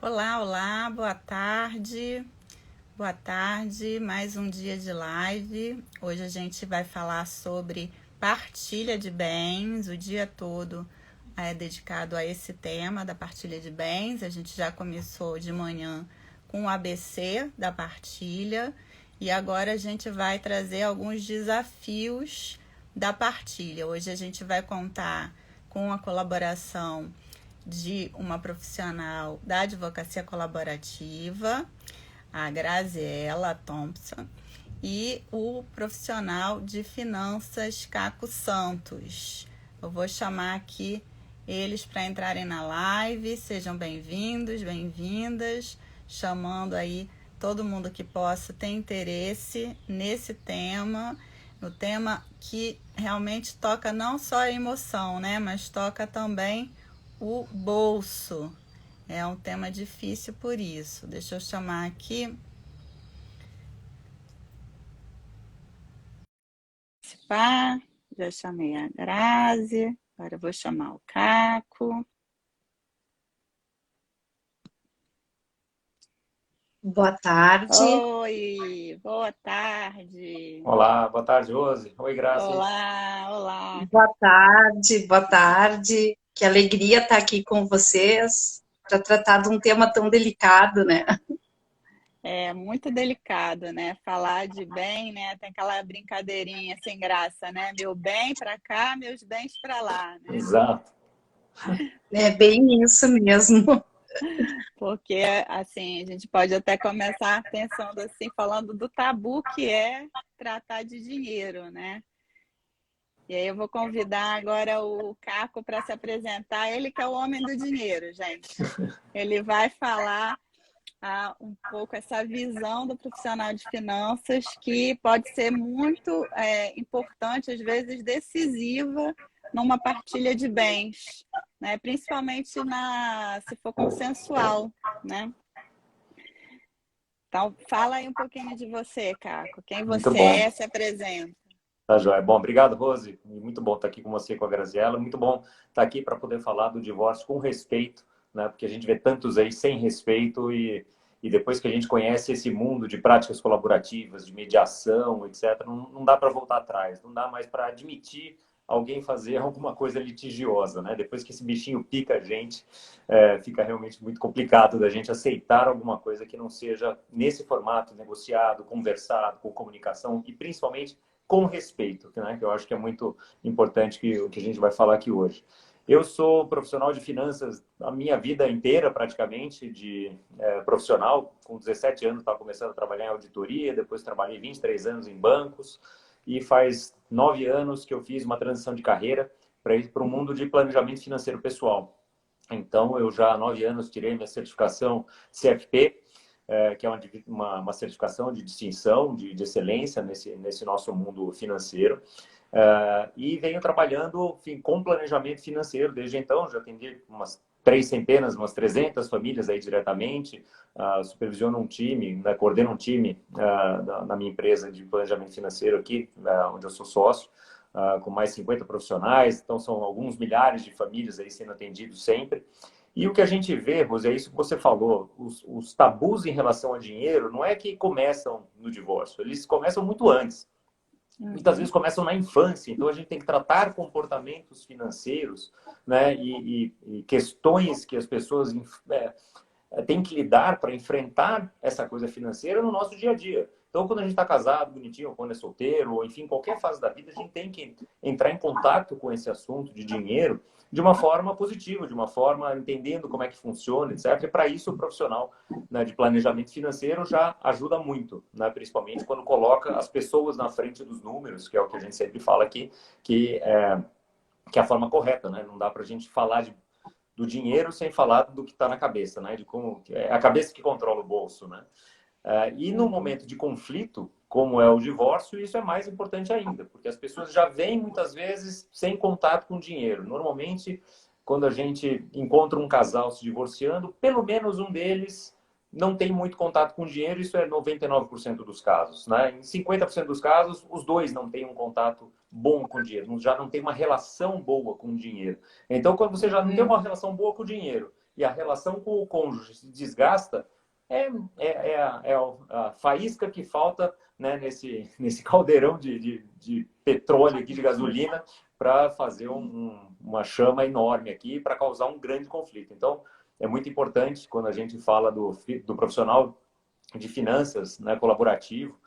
Olá, olá, boa tarde. Boa tarde, mais um dia de live. Hoje a gente vai falar sobre partilha de bens. O dia todo é dedicado a esse tema da partilha de bens. A gente já começou de manhã com o ABC da partilha e agora a gente vai trazer alguns desafios da partilha. Hoje a gente vai contar com a colaboração de uma profissional da advocacia colaborativa, a Graziela Thompson, e o profissional de finanças Caco Santos. Eu vou chamar aqui eles para entrarem na live. Sejam bem-vindos, bem-vindas, chamando aí todo mundo que possa ter interesse nesse tema, no tema que realmente toca não só a emoção, né, mas toca também o bolso. É um tema difícil por isso. Deixa eu chamar aqui. Pá, já chamei a Grazi. Agora eu vou chamar o Caco. Boa tarde. Oi, boa tarde. Olá, boa tarde, Rose. Oi, Grazi. Olá, olá. Boa tarde, boa tarde. Que alegria estar aqui com vocês para tratar de um tema tão delicado, né? É muito delicado, né? Falar de bem, né? Tem aquela brincadeirinha sem graça, né? Meu bem para cá, meus bens para lá, né? Exato. É bem isso mesmo. Porque, assim, a gente pode até começar pensando assim, falando do tabu que é tratar de dinheiro, né? E aí eu vou convidar agora o Caco para se apresentar. Ele que é o homem do dinheiro, gente. Ele vai falar um pouco essa visão do profissional de finanças que pode ser muito importante, às vezes decisiva, numa partilha de bens, né? Principalmente se for consensual, né? Então, fala aí um pouquinho de você, Caco. Quem Muito você bom. se apresenta. Tá, joia. Bom, obrigado, Rose. Muito bom estar aqui com você e com a Graziela. Muito bom estar aqui para poder falar do divórcio com respeito, né? Porque a gente vê tantos aí sem respeito e depois que a gente conhece esse mundo de práticas colaborativas, de mediação, etc., não dá para voltar atrás, não dá mais para admitir alguém fazer alguma coisa litigiosa, né? Depois que esse bichinho pica a gente, fica realmente muito complicado da gente aceitar alguma coisa que não seja nesse formato, negociado, conversado, com comunicação e principalmente com respeito, né? Que eu acho que é muito importante o que a gente vai falar aqui hoje. Eu sou profissional de finanças a minha vida inteira, praticamente, profissional. Com 17 anos, estava começando a trabalhar em auditoria, depois trabalhei 23 anos em bancos e faz 9 anos que eu fiz uma transição de carreira para ir para o mundo de planejamento financeiro pessoal. Então, eu já há 9 anos tirei minha certificação CFP, que é uma certificação de distinção, de excelência nesse nosso mundo financeiro. E venho trabalhando, enfim, com planejamento financeiro desde então. Já atendi umas 300, umas 300 famílias aí diretamente. Supervisiono um time, né, coordeno um time na minha empresa de planejamento financeiro aqui, onde eu sou sócio, com mais 50 profissionais. Então, são alguns milhares de famílias aí sendo atendidos sempre. E o que a gente vê, Rose, é isso que você falou, os tabus em relação ao dinheiro não é que começam no divórcio, eles começam muito antes. Muitas vezes começam na infância, então a gente tem que tratar comportamentos financeiros, né, e questões que as pessoas têm que lidar para enfrentar essa coisa financeira no nosso dia a dia. Então, quando a gente está casado, bonitinho, ou quando é solteiro, ou enfim, qualquer fase da vida, a gente tem que entrar em contato com esse assunto de dinheiro de uma forma positiva, de uma forma entendendo como é que funciona, etc. E para isso o profissional, né, de planejamento financeiro já ajuda muito, né, principalmente quando coloca as pessoas na frente dos números, que é o que a gente sempre fala aqui, que é a forma correta, né? Não dá para a gente falar do dinheiro sem falar do que está na cabeça, né? De como é a cabeça que controla o bolso, né? E no momento de conflito, como é o divórcio, isso é mais importante ainda, porque as pessoas já vêm muitas vezes sem contato com o dinheiro. Normalmente, quando a gente encontra um casal se divorciando, pelo menos um deles não tem muito contato com o dinheiro, isso é 99% dos casos, né? Em 50% dos casos, os dois não têm um contato bom com o dinheiro, já não tem uma relação boa com o dinheiro. Então, quando você já não tem uma relação boa com o dinheiro e a relação com o cônjuge se desgasta, a faísca que falta, né, nesse caldeirão de petróleo aqui, de gasolina, para fazer uma chama enorme aqui, para causar um grande conflito. Então, é muito importante, quando a gente fala do profissional de finanças, né, colaborativo,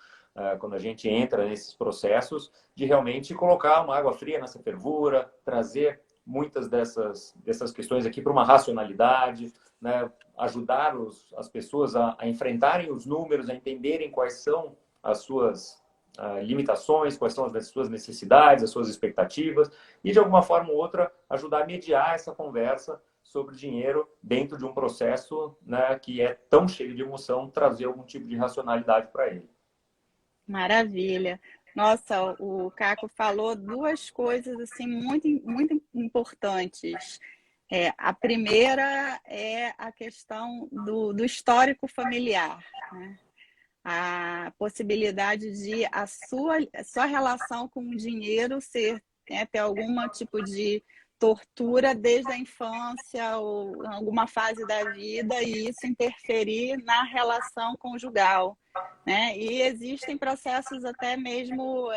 quando a gente entra nesses processos, de realmente colocar uma água fria nessa fervura, trazer muitas dessas questões aqui para uma racionalidade, né, ajudar as pessoas a enfrentarem os números, a entenderem quais são as suas limitações, quais são as suas necessidades, as suas expectativas, e de alguma forma ou outra ajudar a mediar essa conversa sobre dinheiro dentro de um processo, né, que é tão cheio de emoção, trazer algum tipo de racionalidade para ele. Maravilha. Nossa, o Caco falou duas coisas assim muito, muito importantes. A primeira é a questão do histórico familiar, né? A possibilidade de a sua relação com o dinheiro ter algum tipo de tortura desde a infância ou em alguma fase da vida e isso interferir na relação conjugal, né? E existem processos até mesmo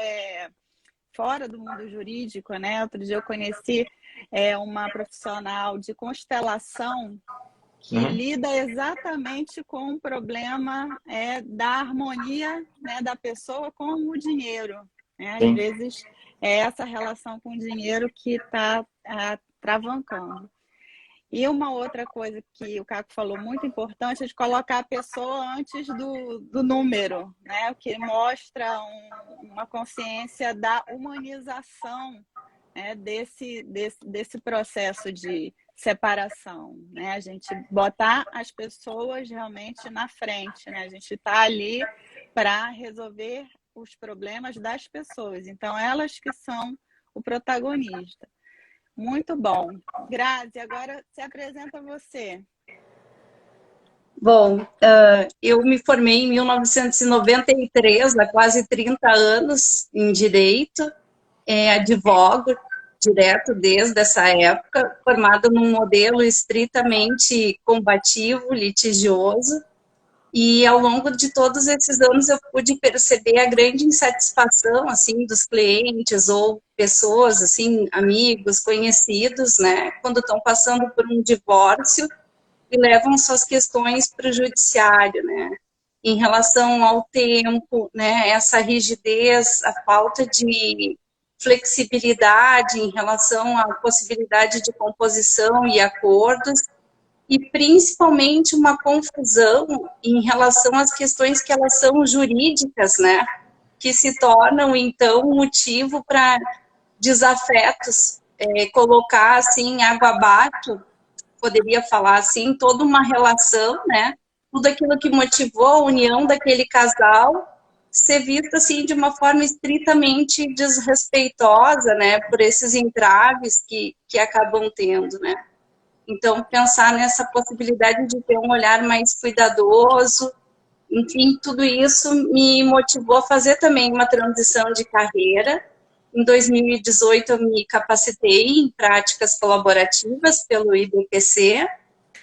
fora do mundo jurídico, né? Outro dia eu conheci uma profissional de constelação que lida exatamente com o problema da harmonia, né, da pessoa com o dinheiro, né? Às vezes é essa relação com o dinheiro que está travancando. E uma outra coisa que o Caco falou muito importante é de colocar a pessoa antes do número, né? O que mostra uma consciência da humanização, né, desse processo de separação, né? A gente botar as pessoas realmente na frente, né? A gente está ali para resolver os problemas das pessoas. Então, elas que são o protagonista. Muito bom. Grazi, agora se apresenta você. Bom, eu me formei em 1993, há quase 30 anos em Direito, advogo direto desde essa época, formada num modelo estritamente combativo, litigioso, e ao longo de todos esses anos eu pude perceber a grande insatisfação, assim, dos clientes ou pessoas, assim, amigos, conhecidos, né, quando estão passando por um divórcio e levam suas questões para o judiciário, né, em relação ao tempo, né, essa rigidez, a falta de flexibilidade em relação à possibilidade de composição e acordos, e principalmente uma confusão em relação às questões que elas são jurídicas, né, que se tornam, então, motivo para desafetos, colocar, assim, água abaixo, poderia falar assim, toda uma relação, né, tudo aquilo que motivou a união daquele casal ser visto, assim, de uma forma estritamente desrespeitosa, né, por esses entraves que acabam tendo, né. Então, pensar nessa possibilidade de ter um olhar mais cuidadoso, enfim, tudo isso me motivou a fazer também uma transição de carreira. Em 2018, eu me capacitei em práticas colaborativas pelo IBPC,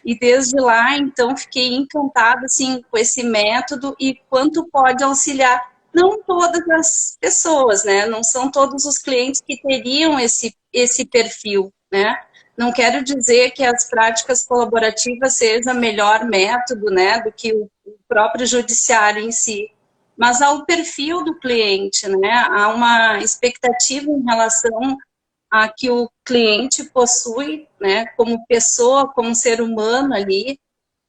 e desde lá, então, fiquei encantada, assim, com esse método e quanto pode auxiliar, não todas as pessoas, né, não são todos os clientes que teriam esse perfil, né, não quero dizer que as práticas colaborativas sejam o melhor método, né, do que o próprio judiciário em si, mas ao perfil do cliente, né, há uma expectativa em relação a que o cliente possui, né, como pessoa, como ser humano ali,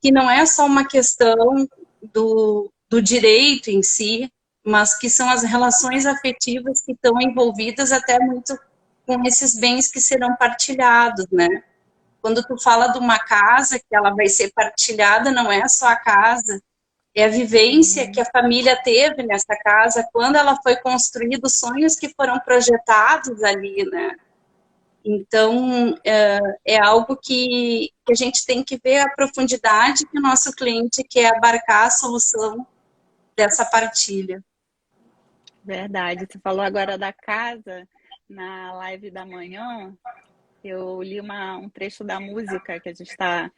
que não é só uma questão do direito em si, mas que são as relações afetivas que estão envolvidas até muito com esses bens que serão partilhados, né? Quando tu fala de uma casa que ela vai ser partilhada, não é só a casa, é a vivência que a família teve nessa casa, quando ela foi construída, os sonhos que foram projetados ali, né? Então, é algo que a gente tem que ver a profundidade que o nosso cliente quer abarcar a solução dessa partilha. Verdade. Você falou agora da casa, na live da manhã, eu li um trecho da música que a gente está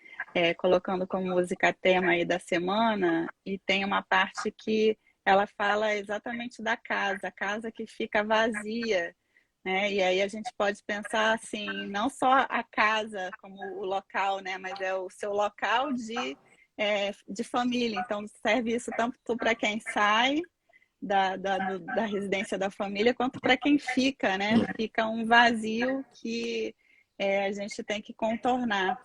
colocando como música tema aí da semana, e tem uma parte que ela fala exatamente da casa, a casa que fica vazia, né? E aí a gente pode pensar assim, não só a casa como o local, né? Mas é o seu local de família. Então serve isso tanto para quem sai da residência da família, quanto para quem fica, né? Fica um vazio que a gente tem que contornar.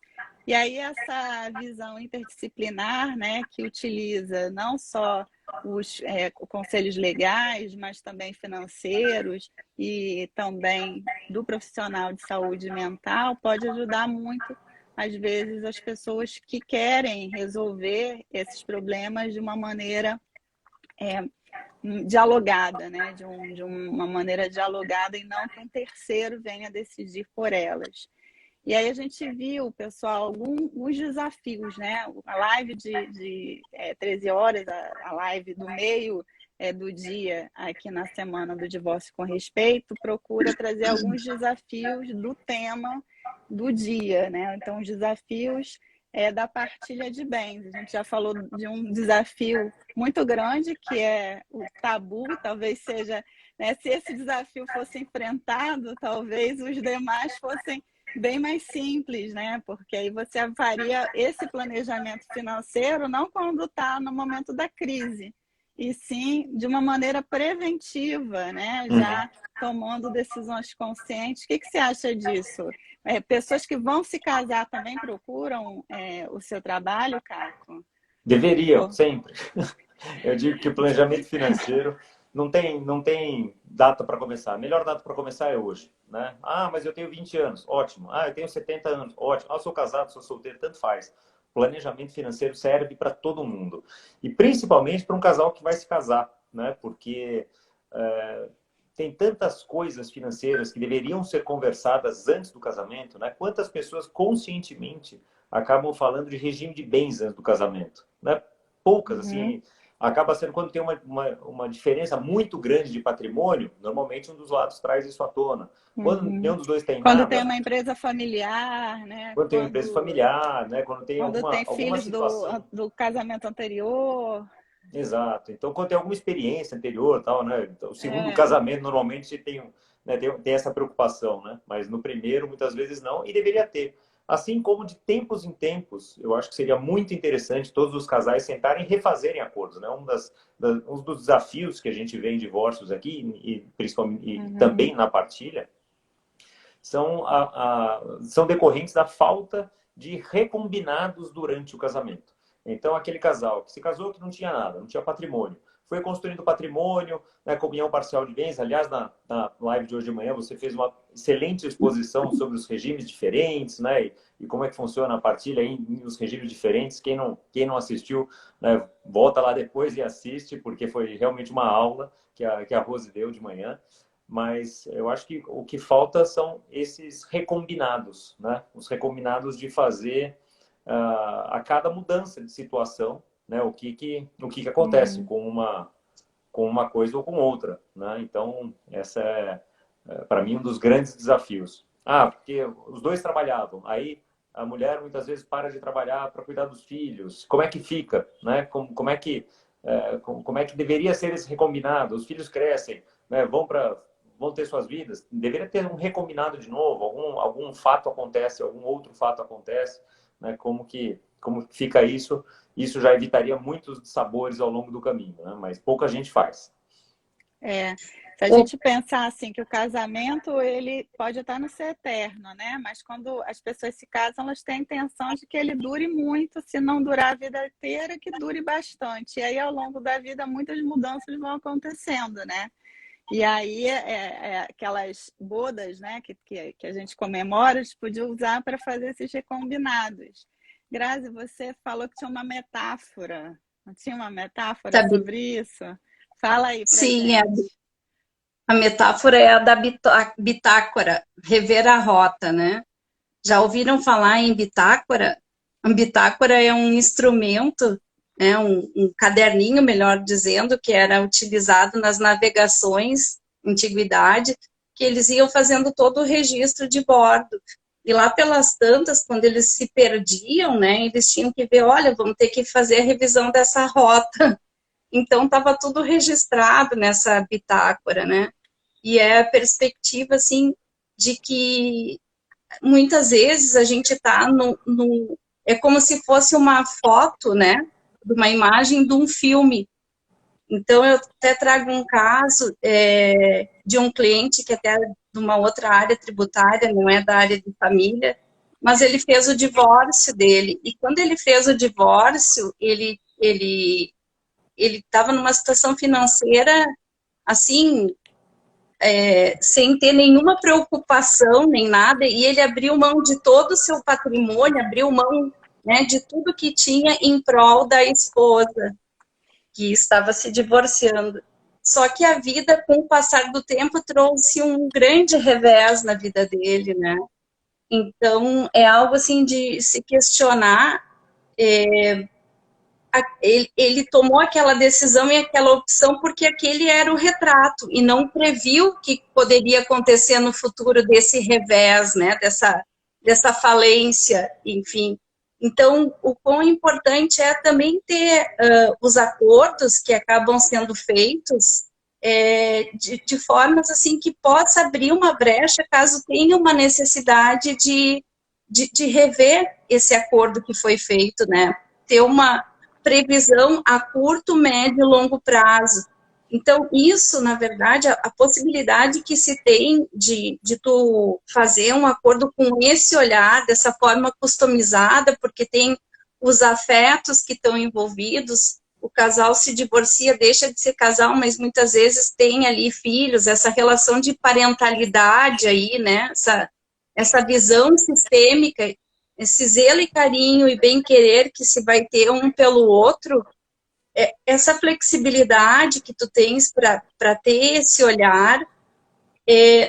E aí essa visão interdisciplinar, né, que utiliza não só os conselhos legais, mas também financeiros e também do profissional de saúde mental, pode ajudar muito, às vezes, as pessoas que querem resolver esses problemas de uma maneira dialogada, né, de uma maneira dialogada, e não que um terceiro venha decidir por elas. E aí a gente viu, pessoal, alguns desafios, né? A live de 13 horas, a live do meio do dia aqui na Semana do Divórcio com Respeito, procura trazer alguns desafios do tema do dia, né? Então, os desafios da partilha de bens. A gente já falou de um desafio muito grande, que é o tabu, talvez seja, né? Se esse desafio fosse enfrentado, talvez os demais fossem bem mais simples, né? Porque aí você faria esse planejamento financeiro não quando está no momento da crise, e sim de uma maneira preventiva, né? Já tomando decisões conscientes. O que você acha disso? Pessoas que vão se casar também procuram o seu trabalho, Caco? Deveriam, sempre. Eu digo que o planejamento financeiro não tem data para começar. A melhor data para começar é hoje, né? Ah, mas eu tenho 20 anos, ótimo. Ah, eu tenho 70 anos, ótimo. Ah, eu sou casado, sou solteiro, tanto faz. Planejamento financeiro serve para todo mundo. E principalmente para um casal que vai se casar, né? Porque tem tantas coisas financeiras que deveriam ser conversadas antes do casamento, né? Quantas pessoas conscientemente acabam falando de regime de bens antes do casamento, né? Poucas, assim. Acaba sendo quando tem uma diferença muito grande de patrimônio, normalmente um dos lados traz isso à tona. Quando nenhum dos dois tem quando nada... tem uma empresa familiar, né? Quando tem uma empresa familiar, né? Quando tem tem alguma filhos situação... do casamento anterior. Exato. Então, quando tem alguma experiência anterior, tal, né? Então, o segundo casamento, normalmente, tem essa preocupação, né? Mas no primeiro, muitas vezes, não. E deveria ter. Assim como de tempos em tempos, eu acho que seria muito interessante todos os casais sentarem e refazerem acordos, né? Um dos desafios que a gente vê em divórcios aqui, e principalmente também na partilha, são decorrentes da falta de recombinados durante o casamento. Então, aquele casal que se casou que não tinha nada, não tinha patrimônio, foi construindo patrimônio, né, comunhão parcial de bens. Aliás, na live de hoje de manhã, você fez uma excelente exposição sobre os regimes diferentes, né, e como é que funciona a partilha nos regimes diferentes. Quem não assistiu, né, volta lá depois e assiste, porque foi realmente uma aula que a Rose deu de manhã. Mas eu acho que o que falta são esses recombinados, né, os recombinados de fazer a cada mudança de situação, né, o que acontece com uma coisa ou com outra, né? Então, essa para mim, um dos grandes desafios. Ah, porque os dois trabalhavam, aí a mulher muitas vezes para de trabalhar para cuidar dos filhos. Como é que fica, né? Como é que deveria ser esse recombinado? Os filhos crescem, né? Vão ter suas vidas. Deveria ter um recombinado de novo. Algum fato acontece, algum outro fato acontece. Né, como fica isso já evitaria muitos sabores ao longo do caminho, né? Mas pouca gente faz. Se a gente pensar assim que o casamento ele pode até não ser eterno, né? Mas quando as pessoas se casam, elas têm a intenção de que ele dure muito, se não durar a vida inteira, que dure bastante. E aí, ao longo da vida, muitas mudanças vão acontecendo, né? E aí, aquelas bodas, né, que a gente comemora, a gente podia usar para fazer esses recombinados. Grazi, você falou que tinha uma metáfora. Não tinha uma metáfora sobre isso? Fala aí para gente. A metáfora é a da bitácora, rever a rota, né? Já ouviram falar em bitácora? A bitácora é um instrumento, um caderninho, melhor dizendo, que era utilizado nas navegações, antiguidade, que eles iam fazendo todo o registro de bordo. E lá pelas tantas, quando eles se perdiam, né, eles tinham que ver, olha, vamos ter que fazer a revisão dessa rota. Então, estava tudo registrado nessa bitácora, né? E é a perspectiva, assim, de que muitas vezes a gente está no... É como se fosse uma foto, né? De uma imagem de um filme. Então, eu até trago um caso de um cliente que até é de uma outra área tributária, não é da área de família, mas ele fez o divórcio dele. E quando ele fez o divórcio, ele estava numa situação financeira, assim, sem ter nenhuma preocupação, nem nada, e ele abriu mão de todo o seu patrimônio, abriu mão, né, de tudo que tinha em prol da esposa, que estava se divorciando. Só que a vida, com o passar do tempo, trouxe um grande revés na vida dele, né? Então, é algo, assim, de se questionar. Ele tomou aquela decisão e aquela opção porque aquele era o retrato e não previu o que poderia acontecer no futuro desse revés, né, dessa falência, enfim. Então, o quão importante é também ter os acordos que acabam sendo feitos de formas assim que possa abrir uma brecha caso tenha uma necessidade de rever esse acordo que foi feito, né, ter uma previsão a curto, médio e longo prazo. Então, isso, na verdade, a possibilidade que se tem de tu fazer um acordo com esse olhar, dessa forma customizada, porque tem os afetos que estão envolvidos, o casal se divorcia, deixa de ser casal, mas muitas vezes tem ali filhos, essa relação de parentalidade aí, né? Essa visão sistêmica, esse zelo e carinho e bem-querer que se vai ter um pelo outro, essa flexibilidade que tu tens para ter esse olhar,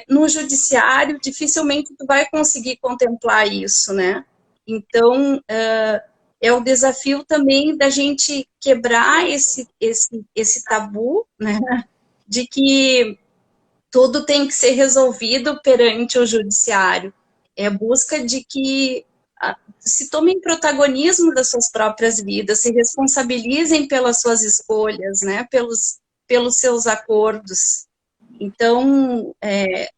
no judiciário, dificilmente tu vai conseguir contemplar isso, né? Então, é o desafio também da gente quebrar esse tabu, né? De que tudo tem que ser resolvido perante o judiciário. É a busca de que se tomem protagonismo das suas próprias vidas, se responsabilizem pelas suas escolhas, né, pelos seus acordos. Então,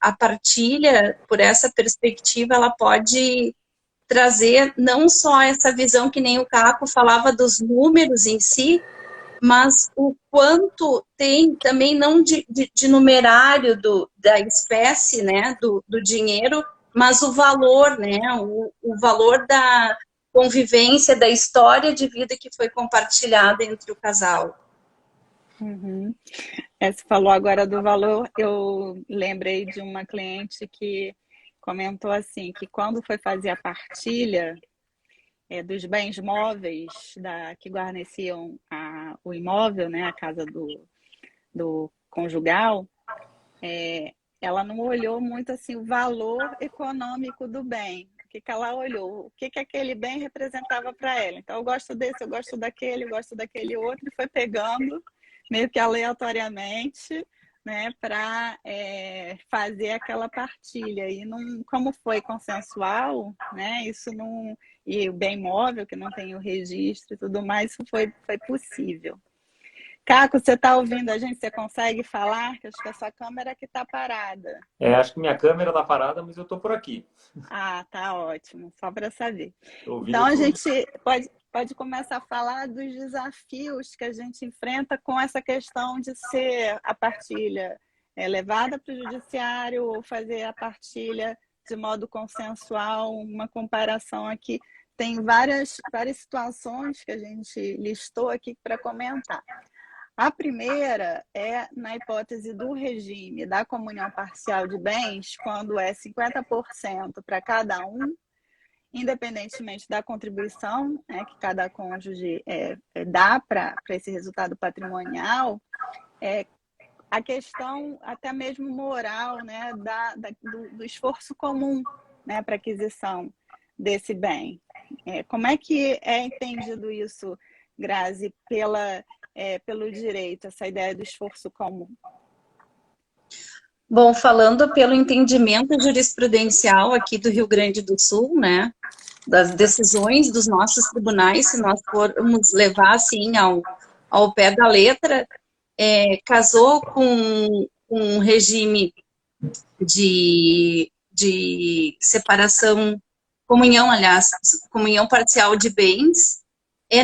a partilha, por essa perspectiva, ela pode trazer não só essa visão que nem o Caco falava dos números em si, mas o quanto tem também não de numerário da espécie, né, do dinheiro, mas o valor, né, o valor da convivência, da história de vida que foi compartilhada entre o casal. Uhum. Você falou agora do valor, eu lembrei de uma cliente que comentou assim, que quando foi fazer a partilha dos bens móveis que guarneciam o imóvel, né, a casa do conjugal, ela não olhou muito assim o valor econômico do bem. O que ela olhou? O que aquele bem representava para ela? Então, eu gosto desse, eu gosto daquele, eu gosto daquele outro, e foi pegando meio que aleatoriamente, né, para fazer aquela partilha. E não, como foi consensual, né, isso não, e o bem móvel, que não tem o registro e tudo mais, isso foi possível. Caco, você está ouvindo a gente? Você consegue falar? Que acho que a sua câmera que está parada. Acho que minha câmera está parada, mas eu estou por aqui. Ah, tá ótimo, só para saber. Ouvindo então, a tudo. gente pode começar a falar dos desafios que a gente enfrenta com essa questão de ser a partilha levada para o judiciário ou fazer a partilha de modo consensual, uma comparação aqui. Tem várias situações que a gente listou aqui para comentar. A primeira é na hipótese do regime da comunhão parcial de bens, quando é 50% para cada um, independentemente da contribuição que cada cônjuge dá para esse resultado patrimonial, a questão até mesmo moral, né, do esforço comum, né, para aquisição desse bem. Como é que é entendido isso, Grazi, pelo direito, essa ideia do esforço comum? Bom, falando pelo entendimento jurisprudencial aqui do Rio Grande do Sul, né, das decisões dos nossos tribunais, se nós formos levar assim ao pé da letra, casou com um regime de separação, comunhão parcial de bens,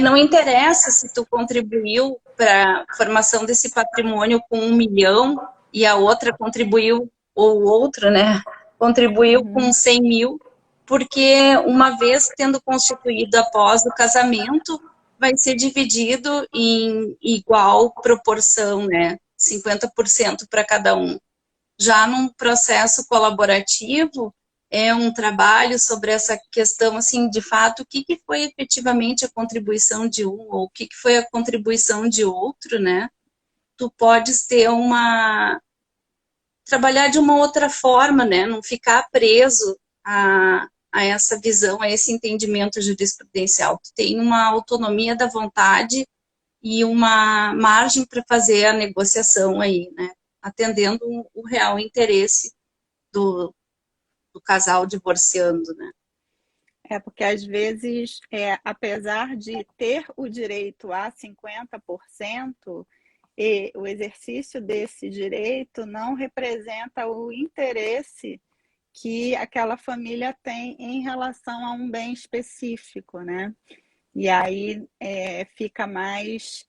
não interessa se tu contribuiu para a formação desse patrimônio com 1 milhão e a outra contribuiu, ou o outro, né, contribuiu com 100 mil, porque uma vez tendo constituído após o casamento, vai ser dividido em igual proporção, né, 50% para cada um. Já num processo colaborativo, é um trabalho sobre essa questão, assim, de fato, o que foi efetivamente a contribuição de um, ou o que foi a contribuição de outro, né? Tu podes ter trabalhar de uma outra forma, né? Não ficar preso a essa visão, a esse entendimento jurisprudencial. Tu tem uma autonomia da vontade e uma margem para fazer a negociação aí, né? Atendendo o real interesse do casal divorciando, né? Porque às vezes, apesar de ter o direito a 50%, o exercício desse direito não representa o interesse que aquela família tem em relação a um bem específico, né? E aí fica mais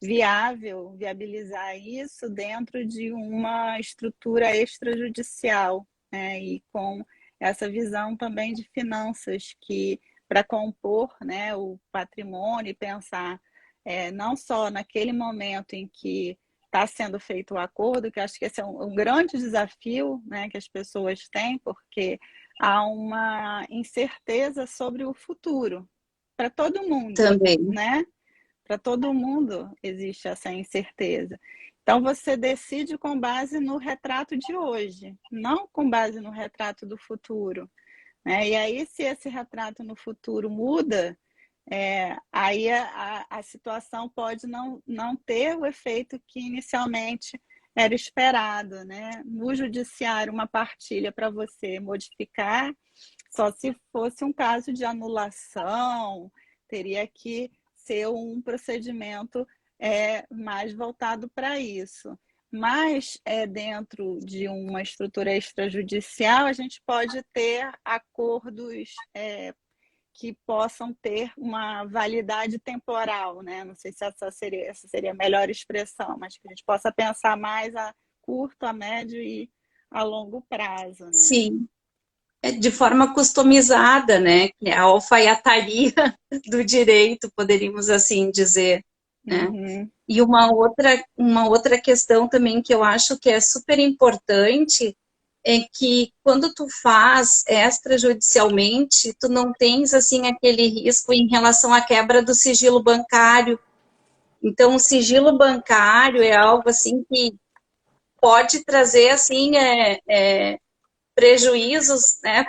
viabilizar isso dentro de uma estrutura extrajudicial, né? E com essa visão também de finanças, que para compor, né, o patrimônio e pensar não só naquele momento em que está sendo feito o acordo, que acho que esse é um grande desafio, né, que as pessoas têm, porque há uma incerteza sobre o futuro para todo mundo, também, né? Para todo mundo existe essa incerteza. Então, você decide com base no retrato de hoje, não com base no retrato do futuro, né? E aí, se esse retrato no futuro muda, aí a situação pode não ter o efeito que inicialmente era esperado, né? No judiciário, uma partilha para você modificar, só se fosse um caso de anulação, teria que ser um procedimento mais voltado para isso. Mas dentro de uma estrutura extrajudicial, a gente pode ter acordos que possam ter uma validade temporal, né? Não sei se essa seria a melhor expressão, mas que a gente possa pensar mais a curto, a médio e a longo prazo, né? Sim, de forma customizada, né? A alfaiataria do direito, poderíamos assim dizer, né? Uhum. E uma outra questão também que eu acho que é super importante é que quando tu faz extrajudicialmente, tu não tens assim aquele risco em relação à quebra do sigilo bancário. Então, o sigilo bancário é algo assim que pode trazer assim prejuízos, né?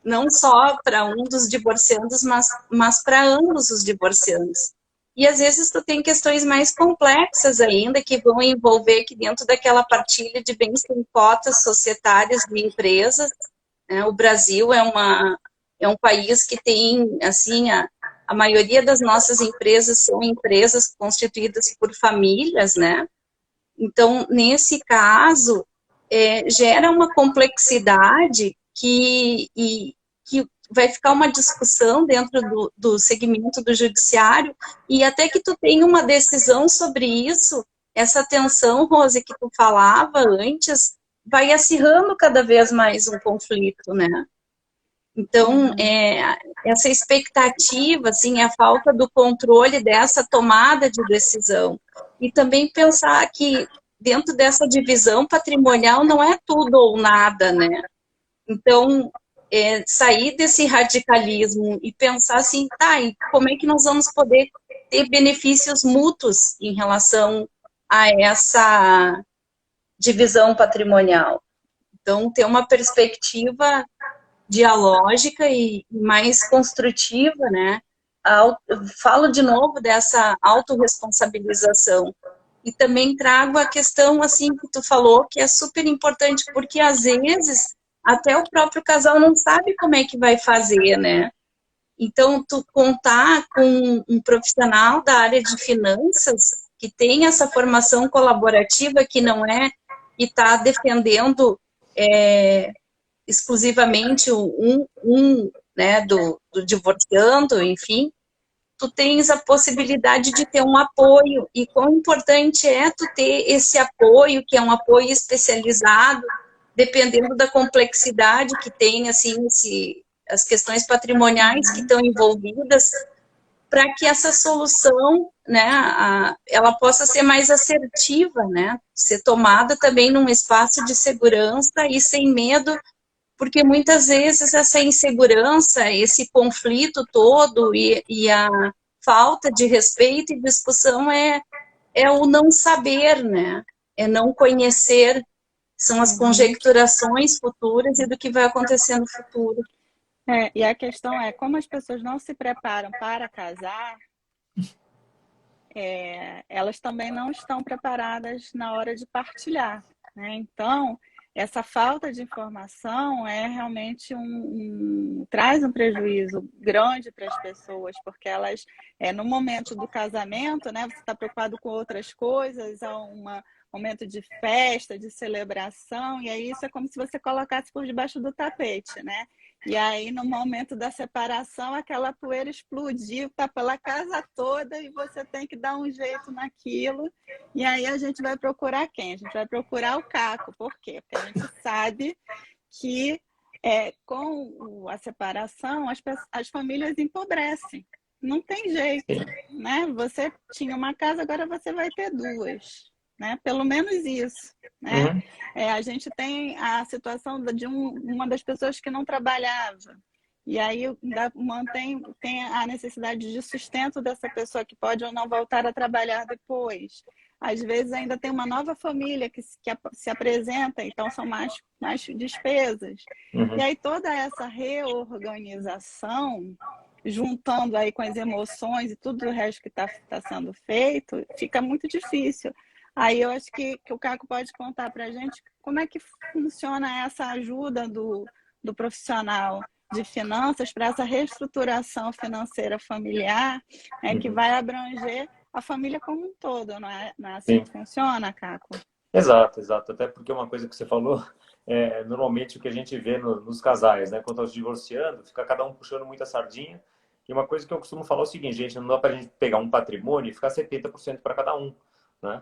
Não só para um dos divorciandos, mas para ambos os divorciandos. E às vezes tu tem questões mais complexas ainda, que vão envolver que dentro daquela partilha de bens tem cotas societárias de empresas, né? O Brasil é um país que tem, assim, a maioria das nossas empresas são empresas constituídas por famílias, né? Então, nesse caso, gera uma complexidade que vai ficar uma discussão dentro do segmento do judiciário, e até que tu tenha uma decisão sobre isso, essa tensão, Rose, que tu falava antes, vai acirrando cada vez mais um conflito, né? Então, essa expectativa, assim, a falta do controle dessa tomada de decisão. E também pensar que dentro dessa divisão patrimonial não é tudo ou nada, né? Então, sair desse radicalismo e pensar assim, tá, e como é que nós vamos poder ter benefícios mútuos em relação a essa divisão patrimonial? Então, ter uma perspectiva dialógica e mais construtiva, né? Falo de novo dessa autorresponsabilização. E também trago a questão, assim, que tu falou, que é super importante, porque às vezes até o próprio casal não sabe como é que vai fazer, né? Então, tu contar com um profissional da área de finanças que tem essa formação colaborativa, que não é que está defendendo exclusivamente né, do divorciando, enfim, tu tens a possibilidade de ter um apoio, e quão importante é tu ter esse apoio, que é um apoio especializado, dependendo da complexidade que tem, assim, as questões patrimoniais que estão envolvidas, para que essa solução, né, ela possa ser mais assertiva, né, ser tomada também num espaço de segurança e sem medo, porque muitas vezes essa insegurança, esse conflito todo e a falta de respeito e discussão é o não saber, né? É não conhecer, são as conjecturações futuras e do que vai acontecer no futuro. E a questão é, como as pessoas não se preparam para casar, elas também não estão preparadas na hora de partilhar, né? Então, essa falta de informação realmente traz um prejuízo grande para as pessoas, porque elas, no momento do casamento, né, você está preocupado com outras coisas, há um momento de festa, de celebração, e aí isso é como se você colocasse por debaixo do tapete, né? E aí, no momento da separação, aquela poeira explodiu, tá pela casa toda e você tem que dar um jeito naquilo. E aí a gente vai procurar quem? A gente vai procurar o Caco. Por quê? Porque a gente sabe que com a separação as famílias empobrecem. Não tem jeito, né? Você tinha uma casa, agora você vai ter duas. Né? Pelo menos isso, né? A gente tem a situação de uma das pessoas que não trabalhava, e aí tem a necessidade de sustento dessa pessoa que pode ou não voltar a trabalhar depois. Às vezes ainda tem uma nova família que se apresenta, então são mais despesas. E aí toda essa reorganização, juntando aí com as emoções e tudo o resto que está sendo feito, fica muito difícil. Aí eu acho que o Caco pode contar para a gente como é que funciona essa ajuda do profissional de finanças para essa reestruturação financeira familiar, que vai abranger a família como um todo, não é assim que funciona, Caco? Exato, exato. Até porque uma coisa que você falou, normalmente o que a gente vê nos casais, né? Quando estão se divorciando, fica cada um puxando muita sardinha. E uma coisa que eu costumo falar é o seguinte, gente, não dá para a gente pegar um patrimônio e ficar 70% para cada um. Né?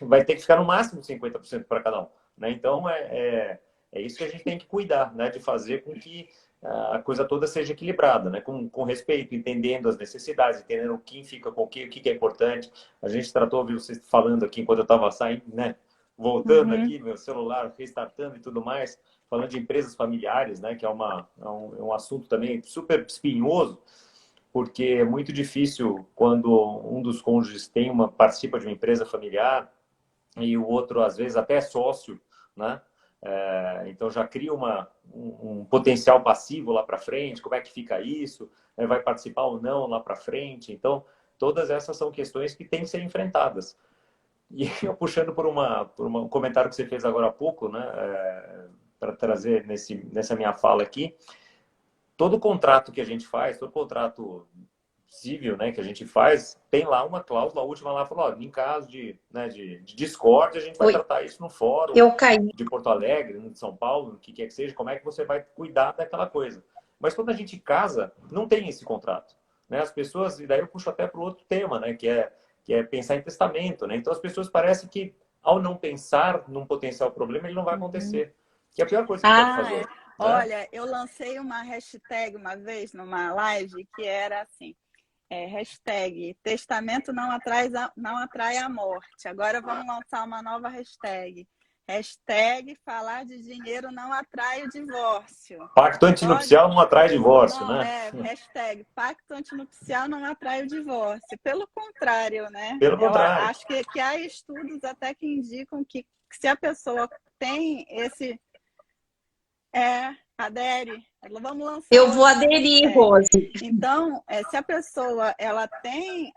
Vai ter que ficar no máximo 50% para cada um. Né? Então, é isso que a gente tem que cuidar, né? De fazer com que a coisa toda seja equilibrada, né? Com respeito, entendendo as necessidades, entendendo quem fica com o que é importante. A gente tratou, viu, vocês falando aqui enquanto eu estava saindo, né? Voltando aqui, meu celular, restartando e tudo mais, falando de empresas familiares, né? Que é um assunto também super espinhoso, porque é muito difícil quando um dos cônjuges participa de uma empresa familiar e o outro, às vezes, até é sócio, né? Então já cria um potencial passivo lá para frente, como é que fica isso? Vai participar ou não lá para frente? Então, todas essas são questões que têm que ser enfrentadas. E eu puxando por um comentário que você fez agora há pouco, né? Para trazer nessa minha fala aqui, todo contrato que a gente faz, todo contrato civil, né, que a gente faz, tem lá uma cláusula, a última lá falou, em caso de discórdia, a gente vai tratar isso no fórum de Porto Alegre, de São Paulo, o que quer que seja, como é que você vai cuidar daquela coisa. Mas quando a gente casa, não tem esse contrato. Né? As pessoas, e daí eu puxo até para o outro tema, né, que é pensar em testamento. Né? Então as pessoas parecem que, ao não pensar num potencial problema, ele não vai acontecer. Que é a pior coisa que pode fazer. Né? Olha, eu lancei uma hashtag uma vez numa live que era assim, hashtag testamento não atrai a morte. Agora vamos lançar uma nova hashtag. Hashtag falar de dinheiro não atrai o divórcio. Pacto antinupcial não atrai divórcio, não, né? Hashtag pacto antinupcial não atrai o divórcio. Pelo contrário, né? Pelo contrário. Eu acho que há estudos até que indicam que se a pessoa tem adere Vamos lançar Eu vou outra aderir, hashtag. Rose. Então, se a pessoa ela tem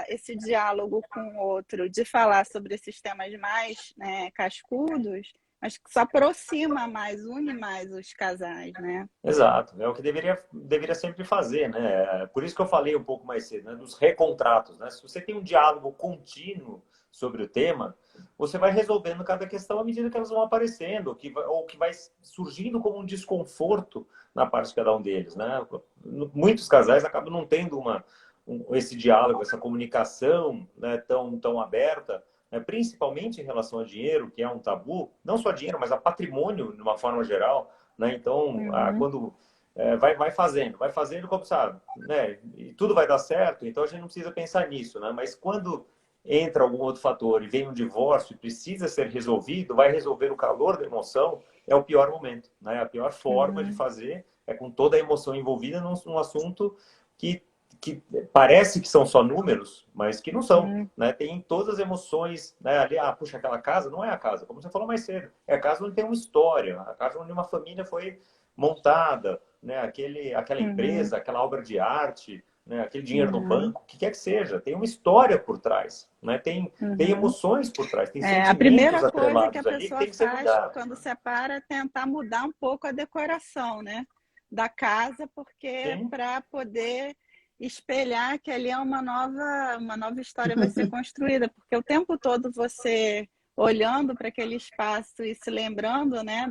esse diálogo com o outro de falar sobre esses temas mais, né, cascudos, acho que isso aproxima mais, une mais os casais, né? Exato, é o que deveria sempre fazer, né? Por isso que eu falei um pouco mais cedo, né, dos recontratos, né? Se você tem um diálogo contínuo sobre o tema, você vai resolvendo cada questão à medida que elas vão aparecendo, ou que vai surgindo como um desconforto na parte de cada um deles, né? Muitos casais acabam não tendo esse diálogo, essa comunicação, né, tão aberta, né, principalmente em relação a dinheiro, que é um tabu, não só dinheiro, mas a patrimônio de uma forma geral, né? Então, quando vai fazendo como sabe, né? E tudo vai dar certo, então a gente não precisa pensar nisso, né? Mas quando entra algum outro fator e vem um divórcio e precisa ser resolvido, vai resolver o calor da emoção, é o pior momento, né? A pior forma de fazer é com toda a emoção envolvida num assunto que parece que são só números, mas que não são, né? Tem todas as emoções, né? Ali, puxa, aquela casa não é a casa, como você falou mais cedo, é a casa onde tem uma história, a casa onde uma família foi montada, né? Aquela empresa, aquela obra de arte, né? Aquele dinheiro no banco, o que quer que seja, tem uma história por trás, né? Tem emoções por trás, tem A primeira sentimentos coisa que a atrelados ali que pessoa tem que ser faz cuidado. quando separa é tentar mudar um pouco a decoração, né, da casa, porque Sim. para poder espelhar que ali é uma nova história vai ser construída, porque o tempo todo você olhando para aquele espaço e se lembrando, né,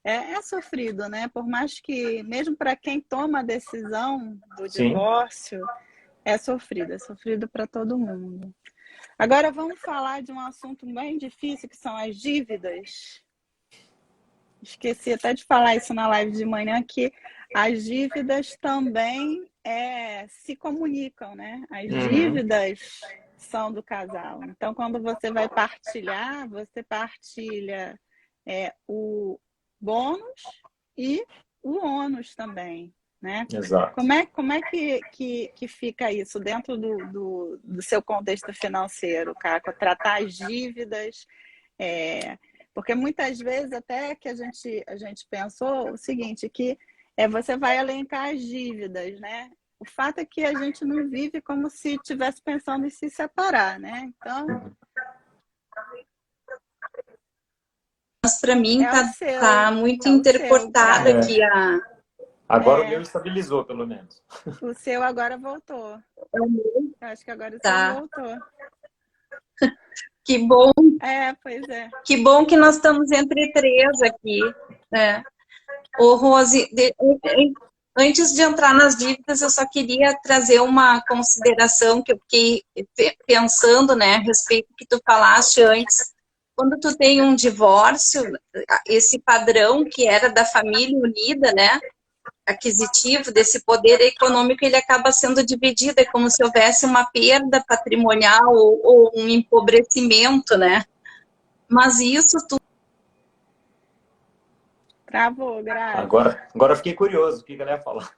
é sofrido, né? Por mais que, mesmo para quem toma a decisão do Sim. divórcio, é sofrido para todo mundo. Agora vamos falar de um assunto bem difícil, que são as dívidas. Esqueci até de falar isso na live de manhã, que as dívidas também se comunicam, né? As dívidas são do casal. Então, quando você vai partilhar, você partilha o bônus e o ônus também, né? Exato. Como é que fica isso dentro do seu contexto financeiro, Caco? Tratar as dívidas, porque muitas vezes até que a gente pensou o seguinte, que você vai elencar as dívidas, né? O fato é que a gente não vive como se estivesse pensando em se separar, né? Então, Mas para mim tá muito é o seu, intercortada Grazi. aqui Agora o meu estabilizou, pelo menos. O seu agora voltou. Eu acho que agora o seu tá. voltou. Que bom. Pois é. Que bom que nós estamos entre três aqui, né? Ô, Rose, antes de entrar nas dívidas, eu só queria trazer uma consideração que eu fiquei pensando, né, a respeito do que tu falaste antes. Quando tu tem um divórcio, esse padrão que era da família unida, né, aquisitivo, desse poder econômico, ele acaba sendo dividido, é como se houvesse uma perda patrimonial ou um empobrecimento, né? Mas isso tudo. Travou, Grazi. Agora eu fiquei curioso, o que ela ia falar.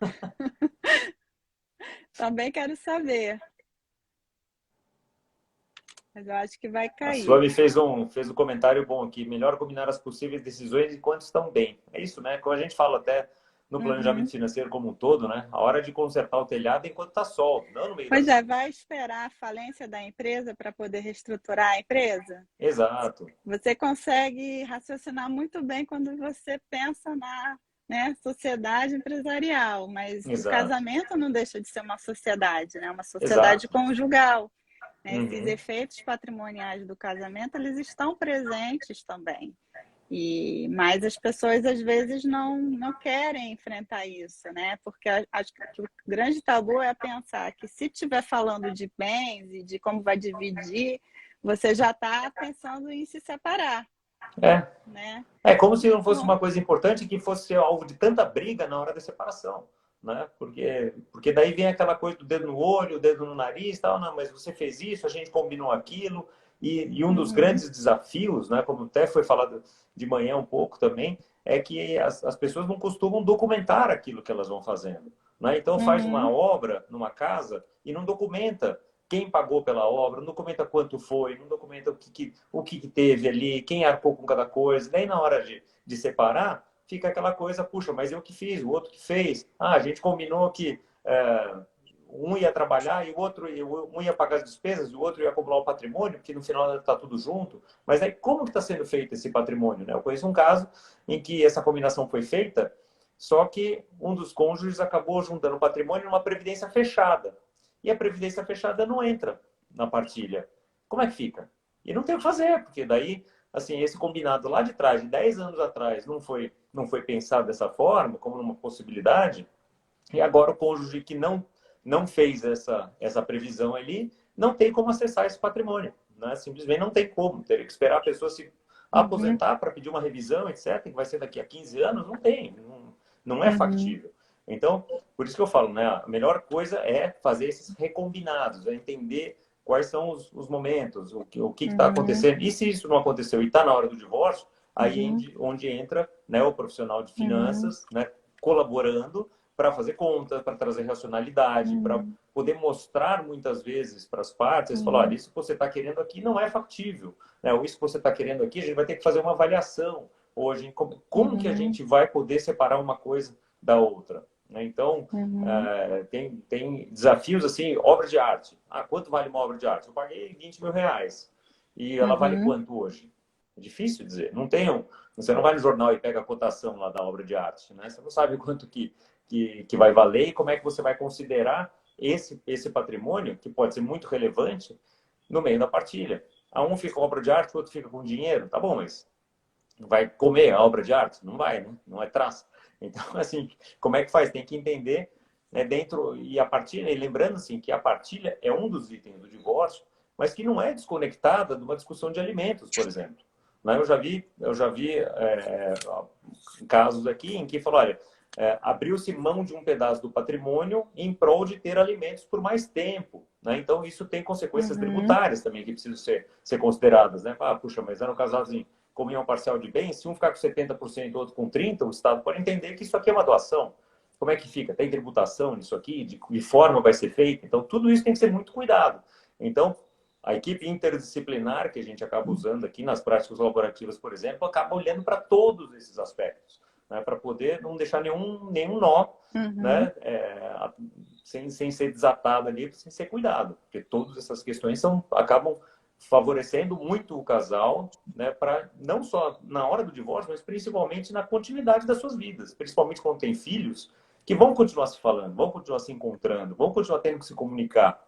Também quero saber. Mas eu acho que vai cair. A Suami fez um comentário bom aqui. Melhor combinar as possíveis decisões enquanto estão bem. É isso, né? Como a gente fala até no planejamento financeiro como um todo, né? A hora de consertar o telhado enquanto está sol, não no meio da chuva. Vai esperar a falência da empresa para poder reestruturar a empresa? Exato. Você consegue raciocinar muito bem quando você pensa na sociedade empresarial, mas o casamento não deixa de ser uma sociedade, né? Uma sociedade conjugal. Esses efeitos patrimoniais do casamento, eles estão presentes também. Mas as pessoas, às vezes, não querem enfrentar isso, né? Porque acho que o grande tabu é pensar que se estiver falando de bens e de como vai dividir, você já está pensando em se separar. Né? É como se não fosse uma coisa importante que fosse alvo de tanta briga na hora da separação. Né? Porque daí vem aquela coisa do dedo no olho, o dedo no nariz, tal, não, mas você fez isso, a gente combinou aquilo, e um dos grandes desafios, né, como até foi falado de manhã um pouco também, é que as pessoas não costumam documentar aquilo que elas vão fazendo. Né? Então faz uma obra numa casa e não documenta quem pagou pela obra, não documenta quanto foi, não documenta o que teve ali, quem arcou com cada coisa. Daí na hora de separar, fica aquela coisa, puxa, mas eu que fiz, o outro que fez. A gente combinou que um ia trabalhar e o outro, um ia pagar as despesas e o outro ia acumular o patrimônio, porque no final está tudo junto. Mas aí como que está sendo feito esse patrimônio, né? Eu conheço um caso em que essa combinação foi feita, só que um dos cônjuges acabou juntando o patrimônio numa previdência fechada. E a previdência fechada não entra na partilha. Como é que fica? E não tem o que fazer, porque daí, assim, esse combinado lá de trás, de 10 anos atrás, não foi pensado dessa forma, como uma possibilidade, e agora o cônjuge que não fez essa previsão ali, não tem como acessar esse patrimônio. Né? Simplesmente não tem como. Teria que esperar a pessoa se aposentar para pedir uma revisão, etc., que vai ser daqui a 15 anos. Não tem. Não é factível. Então, por isso que eu falo, né? A melhor coisa é fazer esses recombinados, é entender quais são os momentos, o que está acontecendo. E se isso não aconteceu e está na hora do divórcio, aí onde entra, né, o profissional de finanças, né, colaborando para fazer contas, para trazer racionalidade, para poder mostrar muitas vezes para as partes, eles falam, olha, isso que você está querendo aqui não é factível, né? Ou isso que você está querendo aqui, a gente vai ter que fazer uma avaliação hoje, como que a gente vai poder separar uma coisa da outra. Né? Então, tem desafios assim, obra de arte. Quanto vale uma obra de arte? Eu paguei 20 mil reais. E ela vale quanto hoje? É difícil dizer. Você não vai no jornal e pega a cotação lá da obra de arte. Né? Você não sabe quanto que vai valer e como é que você vai considerar esse patrimônio, que pode ser muito relevante, no meio da partilha. Um fica com obra de arte, o outro fica com dinheiro. Tá bom, mas vai comer a obra de arte? Não vai, né? Não é traço. Então, assim, como é que faz? Tem que entender, né, dentro... E a partilha, e lembrando, assim, que a partilha é um dos itens do divórcio, mas que não é desconectada de uma discussão de alimentos, por exemplo. Né? Eu já vi casos aqui em que falou, olha, abriu-se mão de um pedaço do patrimônio em prol de ter alimentos por mais tempo. Né? Então, isso tem consequências tributárias também que precisam ser consideradas. Né? Puxa, mas era um casalzinho, comiam parcial de bens, se um ficar com 70% e o outro com 30%, o Estado pode entender que isso aqui é uma doação. Como é que fica? Tem tributação nisso aqui? De que forma vai ser feita? Então, tudo isso tem que ser muito cuidado. Então, a equipe interdisciplinar que a gente acaba usando aqui nas práticas colaborativas, por exemplo, acaba olhando para todos esses aspectos, né, para poder não deixar nenhum nó, né, sem ser desatado ali, sem ser cuidado, porque todas essas questões acabam favorecendo muito o casal, né, para não só na hora do divórcio, mas principalmente na continuidade das suas vidas, principalmente quando tem filhos que vão continuar se falando, vão continuar se encontrando, vão continuar tendo que se comunicar.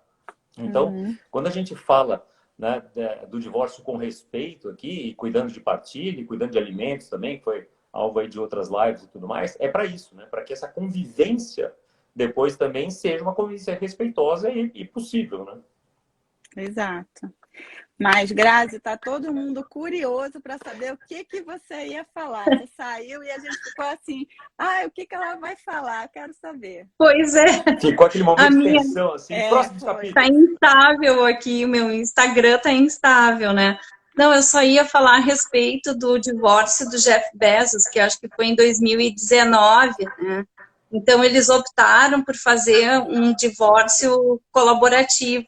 Então, quando a gente fala, né, do divórcio com respeito aqui, e cuidando de partilha, e cuidando de alimentos também, que foi alvo aí de outras lives e tudo mais, é para isso, né, para que essa convivência depois também seja uma convivência respeitosa e possível, né? Exato. Mas, Grazi, tá todo mundo curioso para saber o que você ia falar. Você saiu e a gente ficou assim, o que ela vai falar? Quero saber. Pois é. Ficou aquele momento de tensão, assim, próximo capítulo. Tá instável aqui, o meu Instagram tá instável, né? Não, eu só ia falar a respeito do divórcio do Jeff Bezos, que acho que foi em 2019, né? Então, eles optaram por fazer um divórcio colaborativo.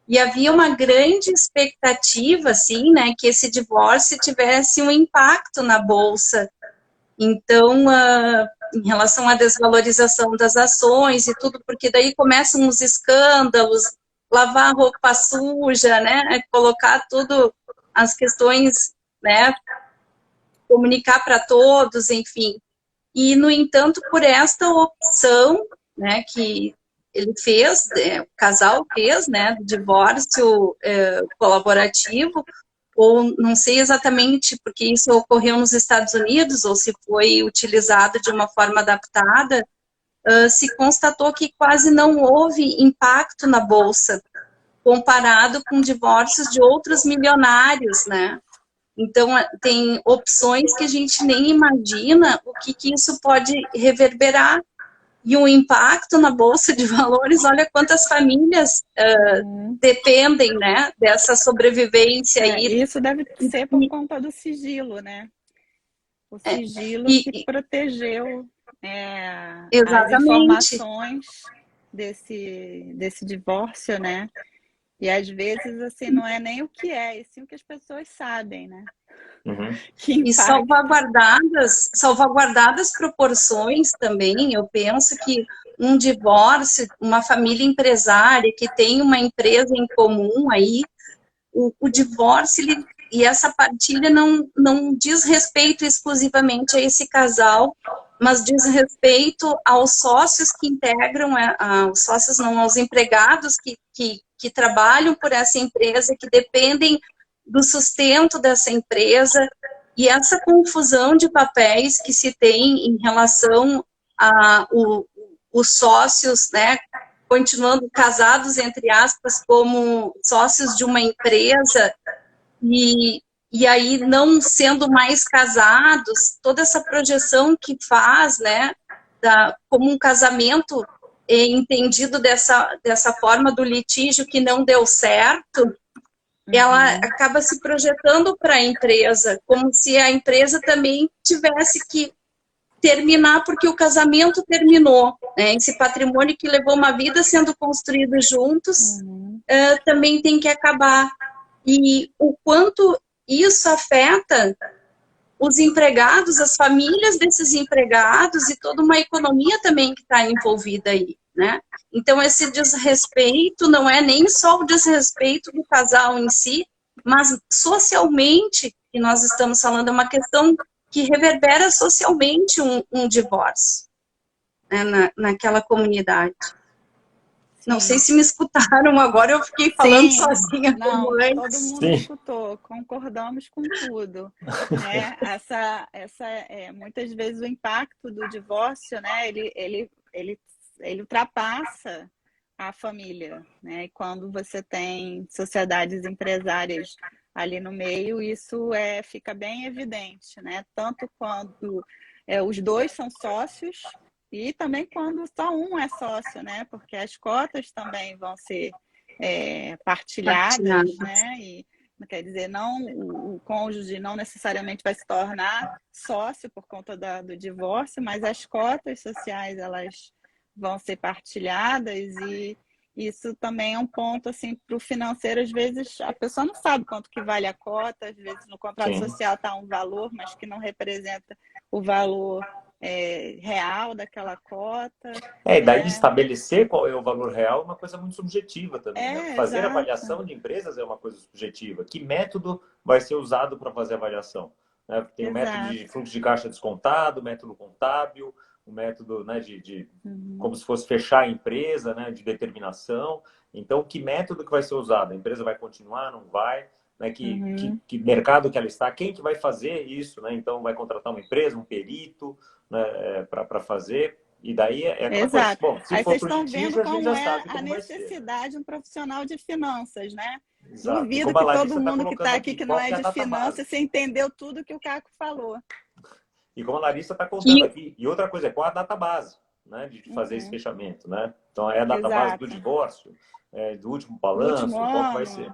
E havia uma grande expectativa, assim, né, que esse divórcio tivesse um impacto na Bolsa. Então, em relação à desvalorização das ações e tudo, porque daí começam os escândalos, lavar roupa suja, né, colocar tudo, as questões, né, comunicar para todos, enfim. E, no entanto, por esta opção, né, que ele fez, o casal fez, né, do divórcio colaborativo, ou não sei exatamente porque isso ocorreu nos Estados Unidos, ou se foi utilizado de uma forma adaptada, se constatou que quase não houve impacto na Bolsa, comparado com divórcios de outros milionários, né? Então, tem opções que a gente nem imagina o que isso pode reverberar. E o impacto na Bolsa de Valores, olha quantas famílias dependem, né, dessa sobrevivência aí. Isso deve ser por conta do sigilo, né? O sigilo que protegeu as informações desse divórcio, né? E às vezes, assim, não é nem o que é, e sim o que as pessoas sabem, né? Uhum. Que E impacto. salvaguardadas proporções também, eu penso que um divórcio, uma família empresária que tem uma empresa em comum aí, o divórcio e essa partilha não diz respeito exclusivamente a esse casal, mas diz respeito aos sócios que integram, aos sócios não, aos empregados que trabalham por essa empresa, que dependem do sustento dessa empresa, e essa confusão de papéis que se tem em relação a os sócios, né, continuando casados, entre aspas, como sócios de uma empresa, e aí não sendo mais casados, toda essa projeção que faz, né, como um casamento entendido dessa forma do litígio que não deu certo, ela acaba se projetando para a empresa, como se a empresa também tivesse que terminar porque o casamento terminou, né? Esse patrimônio que levou uma vida sendo construído juntos também tem que acabar. E o quanto isso afeta os empregados, as famílias desses empregados e toda uma economia também que está envolvida aí, né? Então, esse desrespeito não é nem só o desrespeito do casal em si, mas socialmente, que nós estamos falando, é uma questão que reverbera socialmente um divórcio, né, naquela comunidade. Sim. Não sei se me escutaram agora, eu fiquei falando sozinha. Não, como todo antes. mundo escutou, concordamos com tudo, né? Muitas vezes o impacto do divórcio, né? Ele ultrapassa a família, né? E quando você tem sociedades empresárias ali no meio, isso fica bem evidente, né? Tanto quando os dois são sócios e também quando só um é sócio, né? Porque as cotas também vão ser partilhadas, né? E quer dizer, o cônjuge não necessariamente vai se tornar sócio por conta do divórcio, mas as cotas sociais elas vão ser partilhadas e isso também é um ponto assim para o financeiro. Às vezes a pessoa não sabe quanto que vale a cota, às vezes no contrato social está um valor, mas que não representa o valor real daquela cota. E daí estabelecer qual é o valor real é uma coisa muito subjetiva também. Né? Fazer Exato. avaliação de empresas é uma coisa subjetiva. Que método vai ser usado para fazer a avaliação? Né? Tem o método de fluxo de caixa descontado, o método contábil, o método, né, como se fosse fechar a empresa, né, de determinação. Então, que método que vai ser usado? A empresa vai continuar, não vai? Né, que mercado que ela está? Quem que vai fazer isso? Né? Então, vai contratar uma empresa, um perito, né, para fazer. E daí é aquela coisa. Bom, se aí for vocês estão vendo como a necessidade de um profissional de finanças, né? Exato. Duvido que todo mundo que está aqui que não é de finanças, você entendeu tudo que o Caco falou. E como a Larissa está contando aqui. E outra coisa, qual a data base, né, de fazer esse fechamento, né? Então, é a data base do divórcio, do último balanço, qual que vai ser?